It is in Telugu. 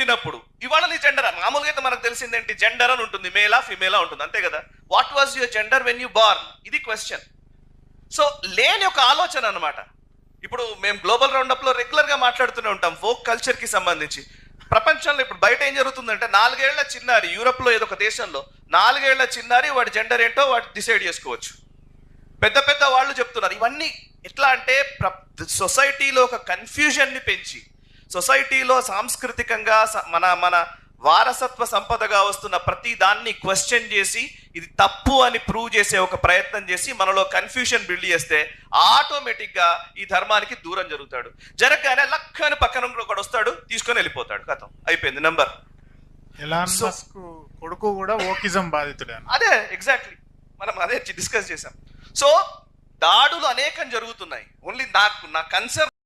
పుట్టినప్పుడు ఇవాళ నీ జెండర్ మామూలుగా అయితే మనకు తెలిసిందేంటి, జెండర్ అని ఉంటుంది, మేలా ఫిమేలా ఉంటుంది, అంతే కదా. What was your gender when you born, ఇది క్వశ్చన్. సో లేని ఒక ఆలోచన అనమాట. ఇప్పుడు మేము గ్లోబల్ రౌండప్ లో రెగ్యులర్ గా మాట్లాడుతూనే ఉంటాం ఫోక్ కల్చర్ కి సంబంధించి. ప్రపంచంలో ఇప్పుడు బయట ఏం జరుగుతుందంటే 4 ఏళ్ల చిన్నారి, యూరోప్ లో ఏదో ఒక దేశంలో 4 ఏళ్ల చిన్నారి వాడి జెండర్ ఏంటో వాడు డిసైడ్ చేసుకోవచ్చు. పెద్ద పెద్ద వాళ్ళు చెప్తున్నారు. ఇవన్నీ ఎట్లా అంటే సొసైటీలో ఒక కన్ఫ్యూజన్ ని పెంచి, సొసైటీలో సాంస్కృతికంగా మన వారసత్వ సంపదగా వస్తున్న ప్రతి దాన్ని క్వశ్చన్ చేసి ఇది తప్పు అని ప్రూవ్ చేసే ఒక ప్రయత్నం చేసి మనలో కన్ఫ్యూషన్ బిల్డ్ చేస్తే ఆటోమేటిక్ గా ఈ ధర్మానికి దూరం జరుగుతాడు. జరగగానే లక్కని పక్కన ఒకడు వస్తాడు, తీసుకొని వెళ్ళిపోతాడు, కథం అయిపోయింది నంబర్. కొడుకు కూడా ఓకిజం బాధితుడే. అదే ఎగ్జాక్ట్లీ మనం అదే డిస్కస్ చేసాం. సో దాడులు అనేకం జరుగుతున్నాయి. ఓన్లీ నా కన్సర్న్